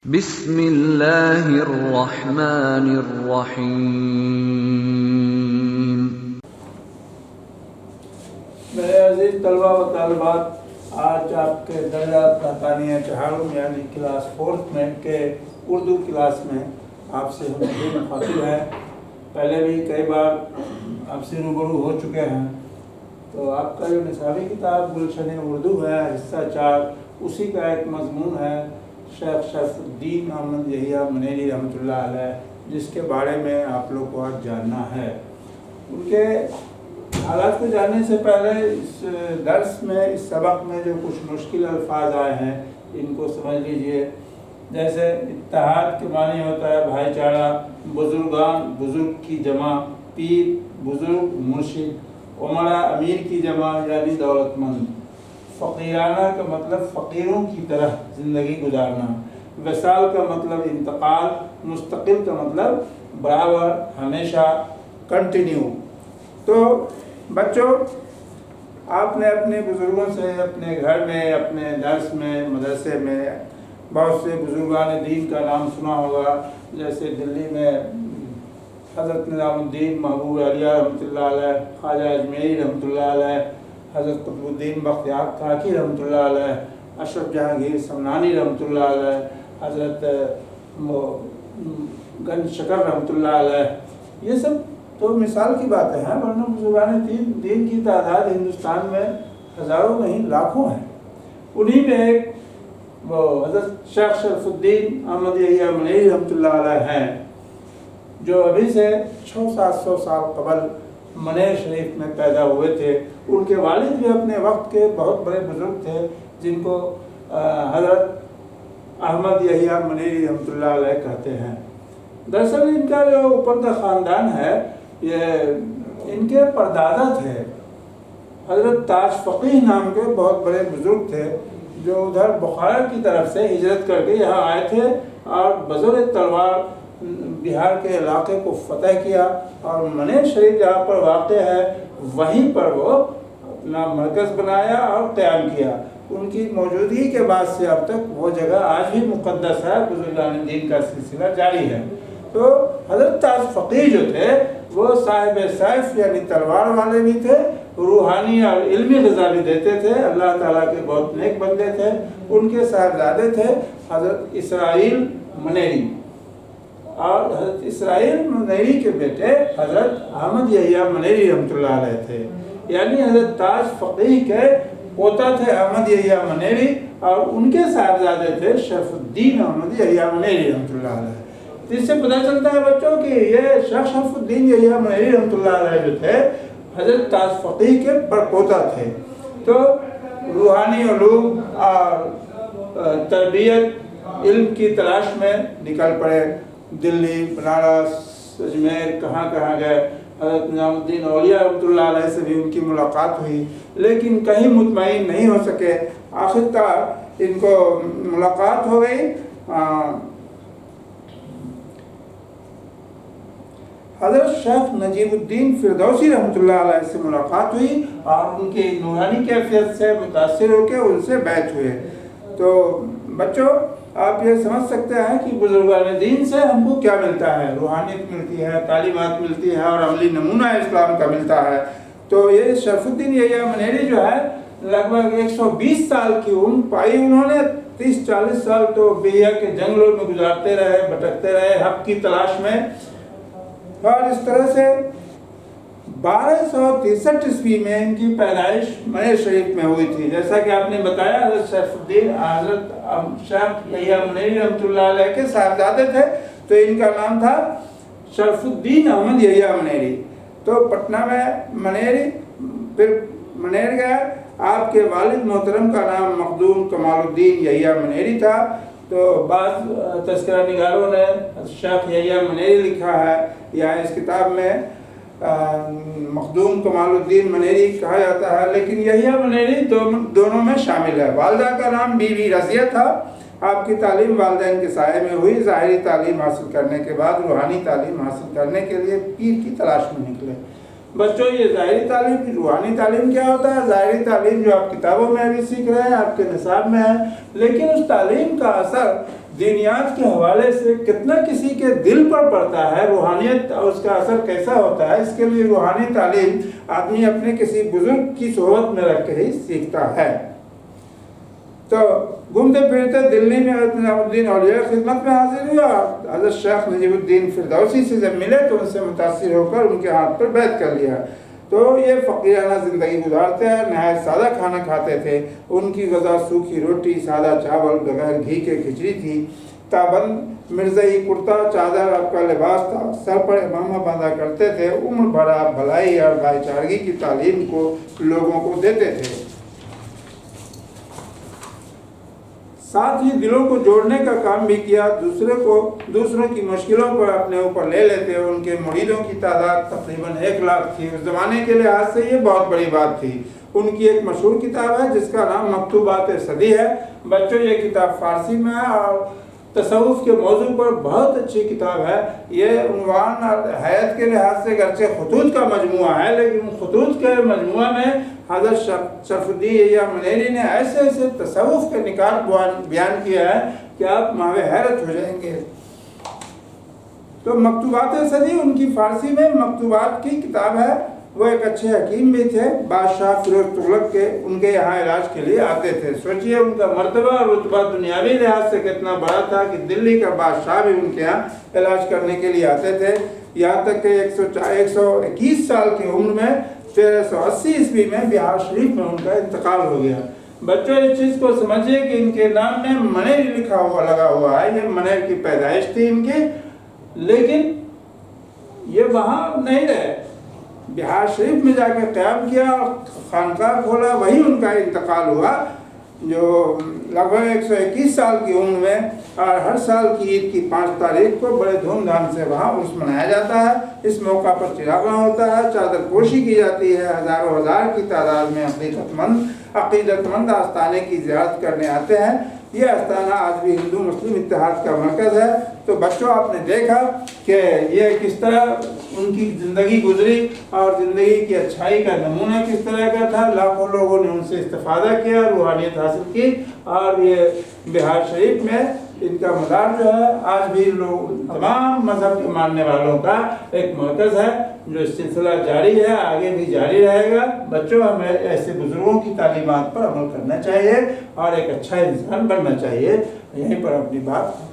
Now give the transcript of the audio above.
بسم اللہ الرحمن الرحیم۔ میرے عزیز طلبہ و طالبات، آج آپ کے درجہ ثانیہ چہارم یعنی کلاس 4 میں کے اردو کلاس میں آپ سے مخاطب ہے۔ پہلے بھی کئی بار آپ سے روبرو ہو چکے ہیں، تو آپ کا جو نصابی کتاب گلشن اردو ہے حصہ 4، اسی کا ایک مضمون ہے شیخ شرف الدین احمد یحییٰ منیری رحمۃ اللہ علیہ، جس کے بارے میں آپ لوگ کو آج جاننا ہے۔ ان کے حالات کو جاننے سے پہلے اس درس میں، اس سبق میں جو کچھ مشکل الفاظ آئے ہیں ان کو سمجھ لیجئے۔ جیسے اتحاد کے معنی ہوتا ہے بھائی چارہ، بزرگان بزرگ کی جمع، پیر بزرگ مرشد، عمرہ امیر کی جمع یعنی دولت مند، فقیرانہ کا مطلب فقیروں کی طرح زندگی گزارنا، وصال کا مطلب انتقال، مستقل کا مطلب برابر، ہمیشہ، کنٹینیو۔ تو بچوں، آپ نے اپنے بزرگوں سے اپنے گھر میں، اپنے درس میں، مدرسے میں بہت سے بزرگان دین کا نام سنا ہوگا، جیسے دلی میں حضرت نظام الدین محبوب علیہ رحمۃ اللہ علیہ، خواجہ اجمیری رحمۃ اللہ علیہ، حضرت قطب الدین بختیار کاکی رحمۃ اللہ علیہ، اشرف جہانگیر سمنانی رحمۃ اللہ علیہ، حضرت گنج شکر رحمۃ اللہ علیہ۔ یہ سب تو مثال کی باتیں ہیں، ورنہ بزرگان دین کی تعداد ہندوستان میں ہزاروں نہیں لاکھوں ہیں۔ انہی میں ایک وہ حضرت شیخ شرف الدین احمد یحییٰ منیری رحمۃ اللہ علیہ ہیں، جو ابھی سے 600-700 سال قبل منیر شریف میں پیدا ہوئے تھے۔ ان کے والد بھی اپنے وقت کے بہت بڑے بزرگ تھے، جن کو حضرت احمد یحییٰ منیری رحمۃ اللہ علیہ کہتے ہیں۔ دراصل ان کا جو اوپر کا خاندان ہے، یہ ان کے پردادا تھے حضرت تاج فقیہ نام کے بہت بڑے بزرگ تھے، جو ادھر بخارا کی طرف سے ہجرت کر کے یہاں آئے تھے اور بزر تلوار بہار کے علاقے کو فتح کیا، اور منیر شریف جہاں پر واقع ہے وہیں پر وہ اپنا مرکز بنایا اور قیام کیا۔ ان کی موجودگی کے بعد سے اب تک وہ جگہ آج بھی مقدس ہے، بزرگان دین کا سلسلہ جاری ہے۔ تو حضرت تاج فقیہ جو تھے وہ صاحب سیف یعنی تلوار والے بھی تھے، روحانی اور علمی غذا بھی دیتے تھے، اللہ تعالیٰ کے بہت نیک بندے تھے۔ ان کے صاحبزادے تھے حضرت اسرائیل منیری، اور حضرت اسرائیل منیری کے بیٹے حضرت احمد یحییٰ منیری رحمۃ اللہ علیہ تھے، یعنی حضرت تاج فقیہ کے پوتا تھے احمد یحییٰ منیری، اور ان کے صاحبزادے تھے شرف الدین احمد یحییٰ منیری رحمۃ اللہ علیہ۔ اس سے پتہ چلتا ہے بچوں کہ یہ شیخ شرف الدین یحییٰ منیری رحمۃ اللہ علیہ جو تھے حضرت تاج فقیہ کے پوتا تھے۔ تو روحانی علوم اور تربیت، علم کی تلاش میں نکل پڑے، دلی، بنارس، اجمیر، کہاں کہاں گئے۔ حضرت نظام الدین اولیاء رحمۃ اللہ علیہ سے بھی ان کی ملاقات ہوئی، لیکن کہیں مطمئن نہیں ہو سکے۔ آخر کار ان کو ملاقات ہو گئی حضرت شیخ نجیب الدین فردوسی رحمۃ اللہ علیہ سے ملاقات ہوئی، اور ان کی نورانی کیفیت سے متاثر ہو کے ان سے بیعت ہوئے۔ تو بچوں، آپ یہ سمجھ سکتے ہیں کہ بزرگان دین سے ہم کو کیا ملتا ہے، روحانیت ملتی ہے، تعلیمات ملتی ہے، اور عملی نمونہ اسلام کا ملتا ہے۔ تو یہ شرف الدین یحییٰ منیری جو ہے لگ بھگ 120 سال کی عمر پائی انہوں نے۔ 30-40 سال تو بہیا کے جنگلوں میں گزارتے رہے، بھٹکتے رہے حق کی تلاش میں، اور اس طرح سے 1263 عیسوی میں ان کی پیدائش منیر شریف میں ہوئی تھی۔ جیسا کہ آپ نے بتایا حضرت شیخ یحییٰ منیری رحمۃ اللہ علیہ کے صاحبزادے تھے، تو ان کا نام تھا شرف الدین احمد یحییٰ منیری۔ تو پٹنہ میں منیری، پھر منیر گئے۔ آپ کے والد محترم کا نام مخدوم کمال الدین یحییٰ منیری تھا۔ تو بعض تذکرہ نگاروں نے شیخ یحییٰ منیری لکھا ہے، یا اس کتاب میں مخدوم کمال الدین منیری کہا جاتا ہے، لیکن یحییٰ منیری دونوں میں شامل ہے۔ والدہ کا نام بی بی رضیہ تھا۔ آپ کی تعلیم والدین کے سائے میں ہوئی۔ ظاہری تعلیم حاصل کرنے کے بعد روحانی تعلیم حاصل کرنے کے لیے پیر کی تلاش میں نکلے۔ بچوں، یہ ظاہری تعلیم، روحانی تعلیم کیا ہوتا ہے؟ ظاہری تعلیم جو آپ کتابوں میں بھی سیکھ رہے ہیں، آپ کے نصاب میں ہے، لیکن اس تعلیم کا اثر دینیات کے حوالے سے کتنا کسی کے دل پر پڑتا ہے، روحانیت اور اس کا اثر کیسا ہوتا ہے، اس کے لیے روحانی تعلیم آدمی اپنے کسی بزرگ کی صحبت میں رکھ کے ہی سیکھتا ہے۔ تو گھومتے پھرتے دلی میں حضرت نظام الدین اولیاء خدمت میں حاضر ہوا۔ حضرت شیخ نجیب الدین فردوسی سے جب ملے تو ان سے متاثر ہو کر ان کے ہاتھ پر بیعت کر لیا۔ تو یہ فقیرانہ زندگی گزارتے ہیں، نہایت سادہ کھانا کھاتے تھے۔ ان کی غذا سوکھی روٹی، سادہ چاول، بغیر گھی کے کھچڑی تھی۔ تابند مرزائی کرتا چادر آپ کا لباس تھا، سر پر امامہ باندھا کرتے تھے۔ عمر بھر بھلائی اور بھائی چارگی کی تعلیم کو لوگوں کو دیتے تھے، ساتھ ہی دلوں کو جوڑنے کا کام بھی کیا۔ دوسروں کی مشکلوں پر اپنے اوپر لے لیتے۔ ان کے مریدوں کی تعداد تقریباً 1 لاکھ تھی۔ اس زمانے کے لحاظ سے یہ بہت بڑی بات تھی۔ ان کی ایک مشہور کتاب ہے جس کا نام مکتوبات صدی ہے۔ بچوں یہ کتاب فارسی میں ہے اور تصوف کے موضوع پر بہت اچھی کتاب ہے۔ یہ عنوان حیات کے لحاظ سے گرچہ خطوط کا مجموعہ ہے، لیکن خطوط کے مجموعہ میں حضرت شرف الدین یا منیری نے ایسے تصوف کے نکات بیان کیا ہے کہ آپ ماوے حیرت ہو جائیں گے۔ تو مکتوبات صدی ان کی فارسی میں مکتوبات کی کتاب ہے۔ وہ ایک اچھے حکیم بھی تھے، بادشاہ فیروز تغلق کے ان کے یہاں علاج کے لیے آتے تھے۔ سوچئے ان کا مرتبہ اور رتبہ دنیاوی لحاظ سے کتنا بڑا تھا کہ دلی کا بادشاہ بھی ان کے یہاں علاج کرنے کے لیے آتے تھے، یہاں تک کہ 121 سال کی عمر میں 1380 عیسوی میں بہار شریف میں ان کا انتقال ہو گیا۔ بچوں اس چیز کو سمجھیے کہ ان کے نام میں منیر لگا ہوا ہے، یہ منیر کی پیدائش تھی ان کی، لیکن یہ وہاں نہیں رہے، بہار شریف میں جا کے قیام کیا اور خانقاہ کھولا، وہی ان کا انتقال ہوا، جو لگ بھگ 121 سال کی عمر میں۔ اور ہر سال کی عید کی 5 تاریخ کو بڑے دھوم دھام سے وہاں عرس منایا جاتا ہے۔ اس موقع پر چراغاں ہوتا ہے، چادر پوشی کی جاتی ہے، ہزاروں ہزار کی تعداد میں عقیدت مند آستانے کی زیارت کرنے آتے ہیں۔ یہ آستانہ آج بھی ہندو مسلم اتحاد کا مرکز ہے۔ تو بچوں آپ نے دیکھا کہ یہ کس طرح ان کی زندگی گزری اور زندگی کی اچھائی کا نمونہ کس طرح کا تھا۔ لاکھوں لوگوں نے ان سے استفادہ کیا، روحانیت حاصل کی، اور یہ بہار شریف میں ان کا مزار جو ہے آج بھی لوگ تمام مذہب کے ماننے والوں کا ایک مرکز ہے، جو سلسلہ جاری ہے، آگے بھی جاری رہے گا۔ بچوں ہمیں ایسے بزرگوں کی تعلیمات پر عمل کرنا چاہیے اور ایک اچھا انسان بننا چاہیے۔ یہیں پر اپنی بات